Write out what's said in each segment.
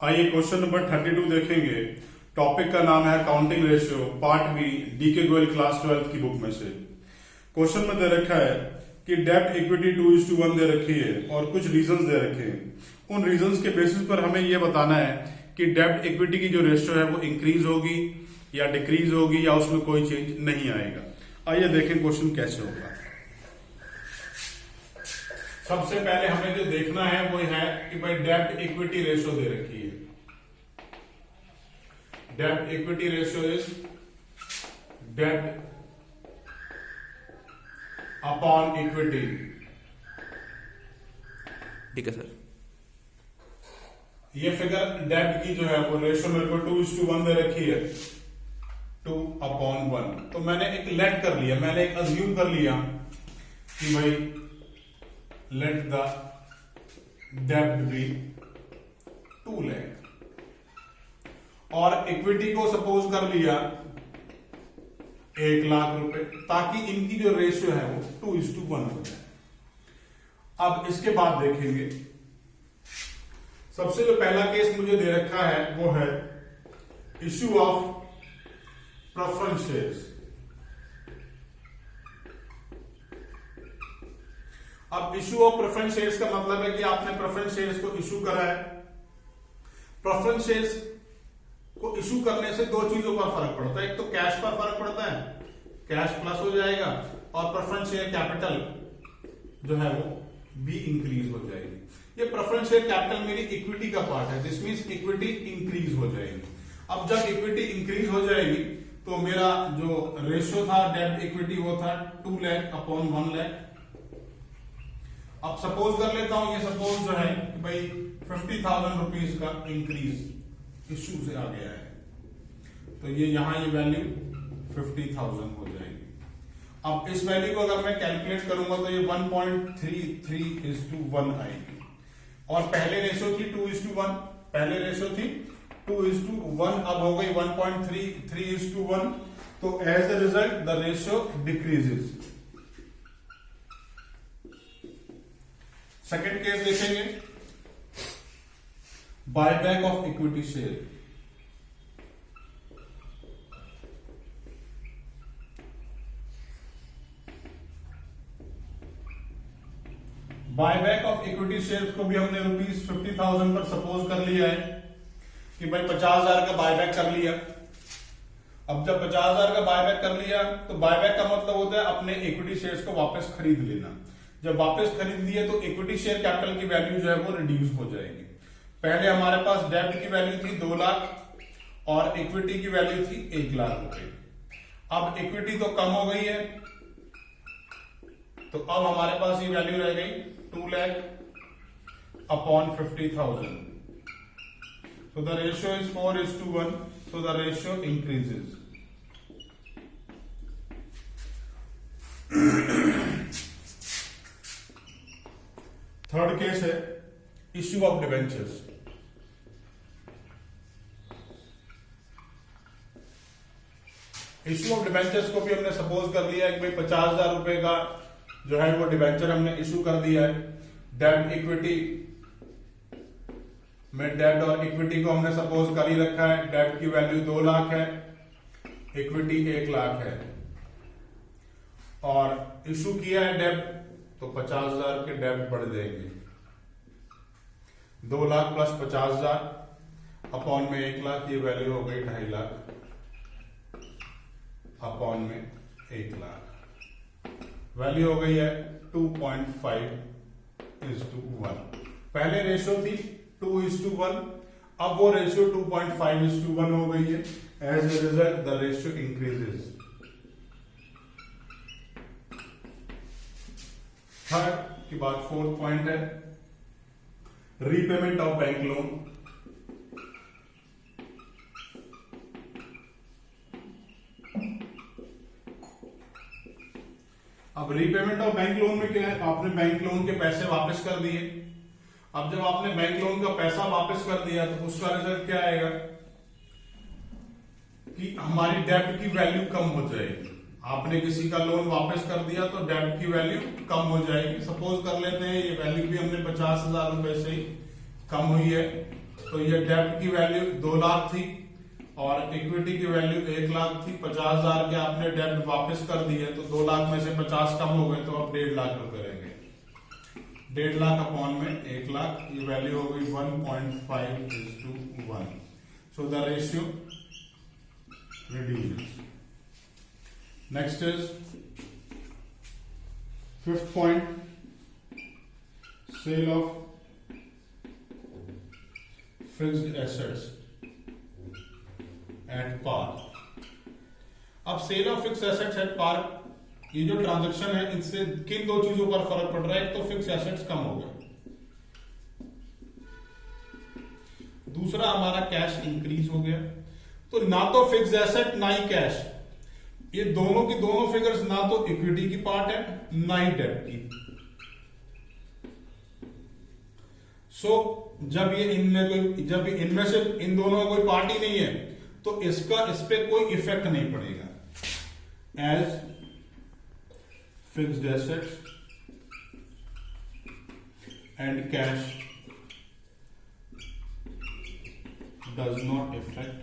आइए question number 32 देखेंगे। Topic का नाम है counting ratio, part B, DK Goyal class 12 की बुक में से। क्वेश्चन में दे रखा है कि डेब्ट इक्विटी 2:1 दे रखी है और कुछ रीजंस दे रखे हैं। उन रीजंस के बेसिस पर हमें यह बताना है कि डेब्ट इक्विटी की जो रेशियो है वो इंक्रीज होगी या डिक्रीज होगी या उसमें कोई चेंज नहीं आएगा। आइए देखें क्वेश्चन कैसे होगा। सबसे पहले हमें जो देखना है वो है कि भाई डेब्ट इक्विटी रेशियो दे रखी है। डेब्ट इक्विटी रेशियो इज डेब्ट अपॉन इक्विटी। ठीक है सर। ये फिगर डेब्ट की जो है वो रेशियो मेरे को 2:1 दे रखी है, 2/1। तो मैंने एक लेट कर लिया, मैंने एक अज्यूम कर लिया कि भाई लेट द डेब्ट बी 2 लाख और इक्विटी को सपोज कर लिया 1 लाख रुपए, ताकि इनकी जो रेशियो है वो 2:1 हो जाए। अब इसके बाद देखेंगे, सबसे जो पहला केस मुझे दे रखा है वो है इश्यू ऑफ प्रेफरेंस शेयर्स। अब इश्यू ऑफ प्रेफरेंस शेयर्स का मतलब है कि आपने प्रेफरेंस शेयर्स को इश्यू करा है। प्रेफरेंस शेयर्स को इश्यू करने से दो चीजों पर फर्क पड़ता है, एक तो कैश पर फर्क पड़ता है, कैश प्लस हो जाएगा, और प्रेफरेंस शेयर कैपिटल जो है वो भी इंक्रीज हो जाएगी। ये प्रेफरेंस शेयर कैपिटल मेरी इक्विटी का पार्ट है, दिस मींस इक्विटी इंक्रीज हो जाएगी। अब जब इक्विटी इंक्रीज हो जाएगी तो मेरा जो रेशियो था डेब्ट इक्विटी वो था 2 लाख अपॉन 1 लाख। अब सपोज कर लेता हूं, ये सपोज जो है कि भाई 50,000 रुपीज का इंक्रीज इश्यू से आ गया है, तो ये यहां ये वैल्यू 50,000 हो जाएगी। अब इस वैल्यू को अगर मैं कैलकुलेट करूंगा तो ये 1.33:1 आएगी, और पहले रेशियो थी 2:1, पहले रेशियो थी 2:1, अब हो गई 1.33:1। तो as a result the ratio decreases. Second case देखेंगे, buyback of equity share. Buyback of equity share को भी हमने ₹50,000 पर सपोज कर लिया है कि भाई 50,000 का बायबैक कर लिया। अब जब 50,000 का बायबैक कर लिया तो बायबैक का मतलब होता है अपने इक्विटी शेयर्स को वापस खरीद लेना। जब वापस खरीद लिए तो इक्विटी शेयर कैपिटल की वैल्यू जो है वो रिड्यूस हो जाएगी। पहले हमारे पास डेब्ट की वैल्यू थी 2 लाख और इक्विटी की वैल्यू थी 1 लाख रुपए। अब इक्विटी तो कम हो गई है, तो अब हमारे पास ये वैल्यू रह गई 2 lakh upon 50,000। So the ratio is 4:1, so the ratio increases. Third case है issue of debentures. Issue of debentures को भी हमने सपोज कर लिया है कि भाई 50,000 रुपए का जो है वो डिवेंचर हमने इश्यू कर दिया है। डेब्ट इक्विटी में डेब्ट और इक्विटी को हमने सपोज कर ही रखा है। डेब्ट की वैल्यू 2 लाख है, इक्विटी 1 लाख है, और इश्यू किया है डेब्ट, तो 50,000 के डेब्ट बढ़ जाएंगे। 2 लाख प्लस 50,000 अपॉन में 1 लाख, ये वैल्यू हो गई 2.5 लाख अपॉन में 1 लाख, वैल्यू हो गई है 2.5:1। पहले रेशियो थी 2:1, अब वो रेशियो 2.5:1 हो गई है। As a result the ratio increases. Third की बात, फोर्थ पॉइंट है रीपेमेंट ऑफ बैंक लोन। अब रीपेमेंट ऑफ बैंक लोन में क्या है, आपने बैंक लोन के पैसे वापस कर दिए। अब जब आपने बैंक लोन का पैसा वापस कर दिया तो उसका रिजल्ट क्या आएगा कि हमारी डेब्ट की वैल्यू कम हो जाएगी। आपने किसी का लोन वापस कर दिया तो डेब्ट की वैल्यू कम हो जाएगी। सपोज कर लेते हैं ये वैल्यू भी हमने 50,000 रुपए से ही कम हुई है, तो ये डेब्ट की वैल्यू 2 लाख थी और इक्विटी की वैल्यू 1 लाख थी। 50,000 के आपने डेब्ट वापस कर दिए तो 2 लाख में से 50 कम हो गए तो अब 1.5 लाख रुपए रह गए। 1.5 लाख अपॉन में 1 लाख, ये वैल्यू हो गई 1.5:1। सो the ratio reduces. Next is 5th point, sale of fixed assets at par. अब sale of fix assets at par, ये जो ट्रांजैक्शन है इससे किन दो चीजों पर फर्क पड़ रहा है? एक तो फिक्स एसेट्स कम हो गए, दूसरा हमारा कैश इंक्रीज हो गया। तो ना तो फिक्स एसेट ना ही कैश, ये दोनों की दोनों फिगर्स ना तो इक्विटी की पार्ट है ना ही डेब्ट की। सो जब इनमें से इन दोनों में कोई पार्ट ही नहीं है तो इसका इस पे कोई इफेक्ट नहीं पड़ेगा। As fixed assets and cash does not affect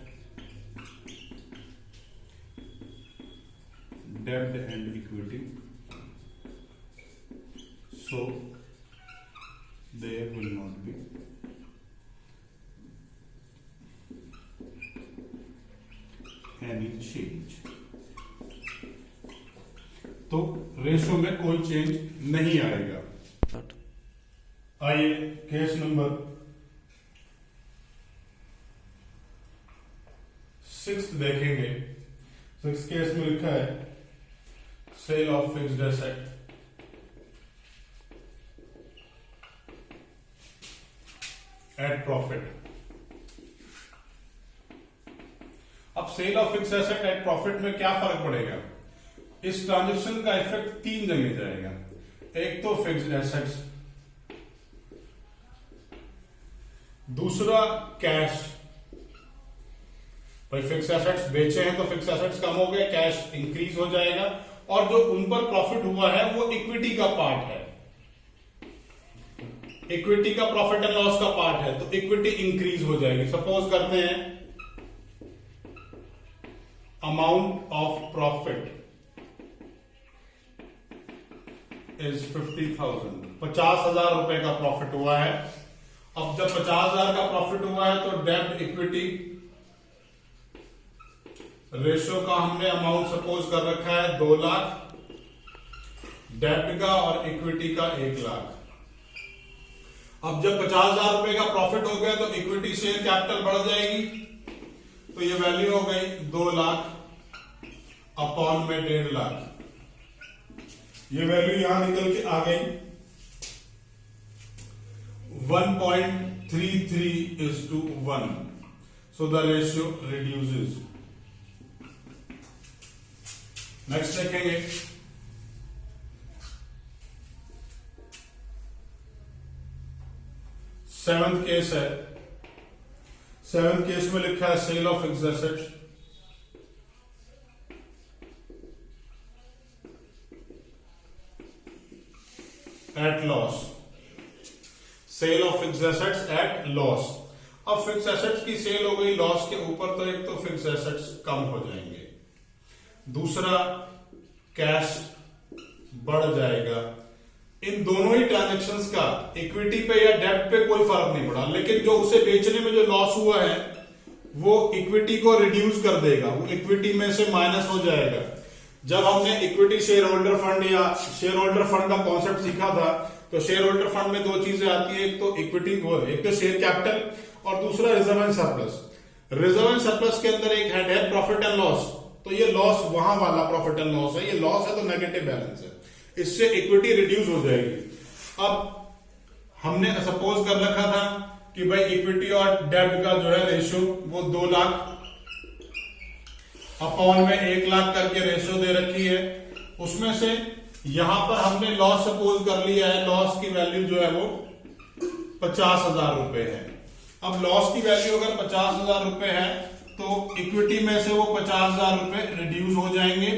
debt and equity, so there will not be any change. तो रेशो में कोई चेंज नहीं आएगा। आइए केस नंबर 6 देखेंगे। 6 केस में लिखा है sale of fixed asset at profit. अब sale of fixed asset at profit में क्या फर्क पड़ेगा? इस ट्रांजैक्शन का इफेक्ट 3 जगह जाएगा। एक तो फिक्स्ड एसेट्स, दूसरा कैश। भाई फिक्स एसेट्स बेचे हैं तो फिक्स एसेट्स कम हो गए, कैश इंक्रीज हो जाएगा, और जो उन पर प्रॉफिट हुआ है वो इक्विटी का पार्ट है, इक्विटी का प्रॉफिट एंड लॉस का पार्ट है, तो इक्विटी इंक्रीज हो जाएगी। सपोज करते हैं अमाउंट ऑफ प्रॉफिट इज 50,000, 50,000 रुपए का प्रॉफिट हुआ है। अब जब 50,000 का प्रॉफिट हुआ है तो डेब्ट इक्विटी रेशियो का हमने अमाउंट सपोज कर रखा है 2 लाख, डेब्ट का और इक्विटी का 1 लाख। अब जब 50,000 रुपए का प्रॉफिट हो गया तो इक्विटी शेयर कैपिटल बढ़ जाएगी, तो ये वैल्यू हो गई 2 लाख अपॉन में 1.5 लाख। ये वैल्यू यहां निकल के आ गई 1.33:1। So the ratio reduces. Next देखेंगे सेवंथ केस है। 7th केस में लिखा है sale of fixed assets at loss. Sale of fixed assets at loss. अब फिक्स एसेट्स की सेल हो गई लॉस के ऊपर, तो एक तो फिक्स एसेट्स कम हो जाएंगे, दूसरा कैश बढ़ जाएगा। इन दोनों ही ट्रांजैक्शंस का इक्विटी पे या डेब्ट पे कोई फर्क नहीं पड़ा, लेकिन जो उसे बेचने में जो लॉस हुआ है वो इक्विटी को रिड्यूस कर देगा, वो इक्विटी में से माइनस हो जाएगा। जब हमने इक्विटी शेयर होल्डर फंड या शेयर होल्डर फंड का कॉन्सेप्ट सीखा था तो शेयर होल्डर फंड में 2 चीजें आती है, एक तो इक्विटी, एक तो शेयर कैपिटल और दूसरा reserve and surplus. Reserve and surplus के अंदर एक हेड है प्रॉफिट एंड लॉस, तो ये लॉस वहां वाला प्रॉफिट एंड लॉस है, ये लॉस है तो नेगेटिव बैलेंस है, इससे इक्विटी रिड्यूस हो जाएगी। अब हमने सपोज कर रखा था कि भाई इक्विटी और डेब्ट का जो है रेशियो वो 2 लाख अपॉन में 1 लाख करके रेशियो दे रखी है। उसमें से यहां पर हमने लॉस सपोज कर लिया है, लॉस की वैल्यू जो है वो 50,000 रुपए है। अब लॉस की वैल्यू अगर 50,000 रुपए है तो इक्विटी में से वो 50,000 रुपए रिड्यूस हो जाएंगे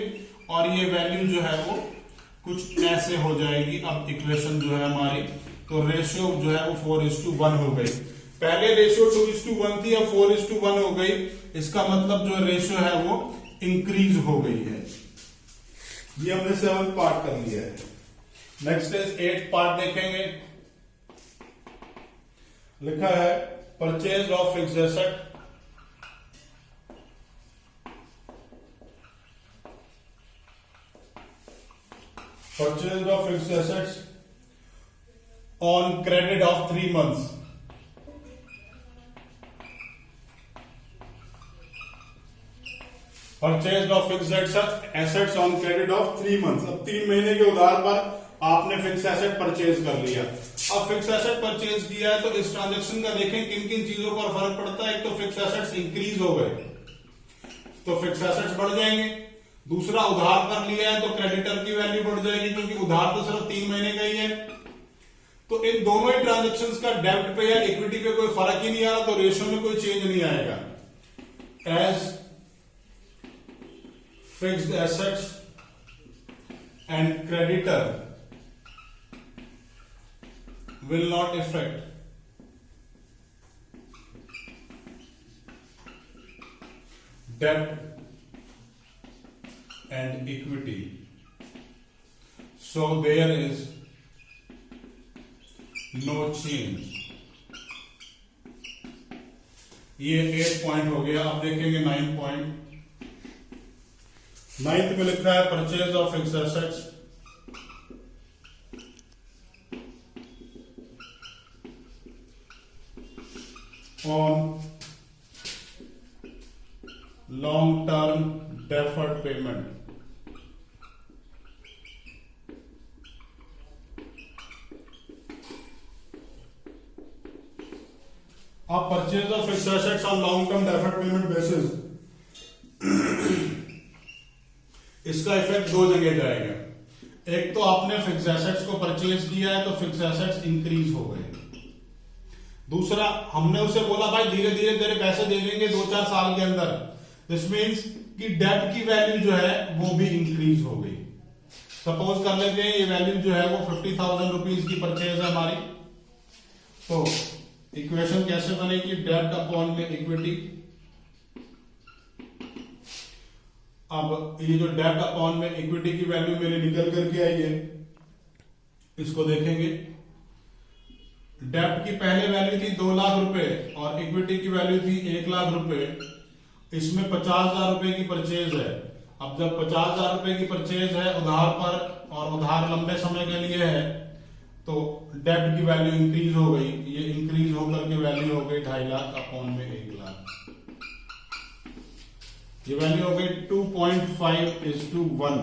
और ये वैल्यू जो है वो कुछ ऐसे हो जाएगी। अब इक्वेशन जो है हमारी, तो रेशियो जो है वो 4:1 हो गई। पहले रेशियो 2:1 थी, अब 4:1 हो गई। इसका मतलब जो रेशियो है वो इंक्रीज हो गई है। ये हमने 7th पार्ट कर लिया है। नेक्स्ट इज 8th पार्ट देखेंगे। लिखा है purchase of fixed asset, purchase of fixed assets on credit of 3 months. Purchase of fixed assets on credit of 3 months. अब 3 महीने के उधार पर आपने फिक्स एसेट परचेज कर लिया। अब फिक्स एसेट परचेज किया है तो इस ट्रांजेक्शन का देखें किन किन चीजों पर फर्क पड़ता है। एक तो फिक्स एसेट्स इंक्रीज हो गए तो फिक्स एसेट्स बढ़ जाएंगे। दूसरा, उधार कर लिया है तो क्रेडिटर की वैल्यू बढ़ जाएगी, क्योंकि उधार तो सिर्फ 3 महीने का ही है। तो इन दोनों ही ट्रांजेक्शन्स का डेब्ट पे या इक्विटी पे कोई फर्क ही नहीं आ रहा, तो रेशियो में कोई चेंज नहीं आएगा। As fixed assets and creditor will not affect debt and equity, so there is no change। ये 8 पॉइंट हो गया। अब देखेंगे 9 पॉइंट। 9th में लिखा है purchase of fixed assets on long term deferred payment। अब purchase of fixed assets on long term deferred payment basis, इसका इफेक्ट 2 जगह जाएगा। एक तो आपने फिक्स्ड एसेट्स को परचेज किया है तो फिक्स्ड एसेट्स इंक्रीज हो गए। दूसरा, हमने उसे बोला भाई धीरे धीरे तेरे पैसे दे देंगे 2-4 साल के अंदर। दिस मीन्स कि डेब्ट की वैल्यू जो है वो भी इंक्रीज हो गई। सपोज कर लेते हैं ये वैल्यू जो है वो 50,000 रुपीज की परचेज है हमारी। तो इक्वेशन कैसे बनेगी? डेब्ट अपॉन में इक्विटी। अब ये जो डेब्ट अपॉन में इक्विटी की वैल्यू मेरी निकल करके आई है, इसको देखेंगे। डेब्ट की पहले वैल्यू थी 2 लाख रुपए और इक्विटी की वैल्यू थी 1 लाख रुपए। इसमें 50,000 रुपए की परचेज है। अब जब 50,000 रुपए की परचेज है उधार पर और उधार लंबे समय के लिए है तो डेब्ट की वैल्यू इंक्रीज हो गई। ये इंक्रीज होकर के वैल्यू हो गई 2.5 लाख अपॉन में 1 लाख। ये वैल्यू हो गई 2.5:1।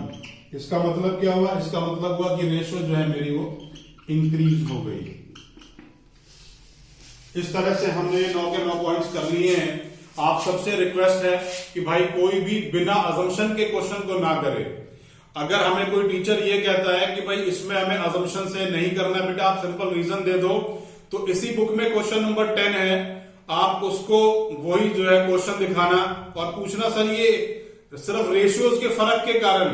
इसका मतलब क्या हुआ? इसका मतलब हुआ कि रेशियो जो है मेरी वो इंक्रीज हो गई। इस तरह से हमने 9 के 9 पॉइंट्स कर लिए हैं। आप सबसे रिक्वेस्ट है कि भाई कोई भी बिना अजम्पशन के क्वेश्चन को ना करे। अगर हमें कोई टीचर ये कहता है कि भाई इसमें हमें अजम्पशन से नहीं करना बेटा, आप सिंपल रीजन दे दो, तो इसी बुक में क्वेश्चन नंबर 10 है, आप उसको वही जो है क्वेश्चन दिखाना और पूछना सर ये सिर्फ रेशियोज के फर्क के कारण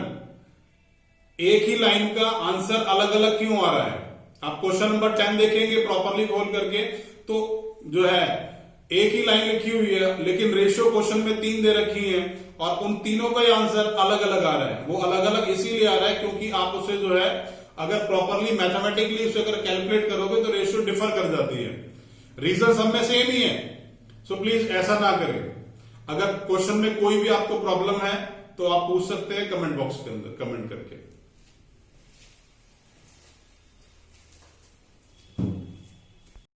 एक ही लाइन का आंसर अलग अलग क्यों आ रहा है। आप क्वेश्चन नंबर 10 देखेंगे प्रॉपरली खोल करके तो जो है एक ही लाइन लिखी हुई है लेकिन रेशियो क्वेश्चन में 3 दे रखी है और उन तीनों का ही आंसर अलग अलग आ रहा है। वो अलग अलग इसीलिए आ रहा है क्योंकि आप उसे जो है अगर प्रॉपरली मैथमेटिकली उसे अगर कैलकुलेट करोगे तो रेशियो डिफर कर जाती है। रीजन सब में सेम ही है। सो प्लीज ऐसा ना करें। अगर क्वेश्चन में कोई भी आपको प्रॉब्लम है तो आप पूछ सकते हैं कमेंट बॉक्स के अंदर कमेंट करके।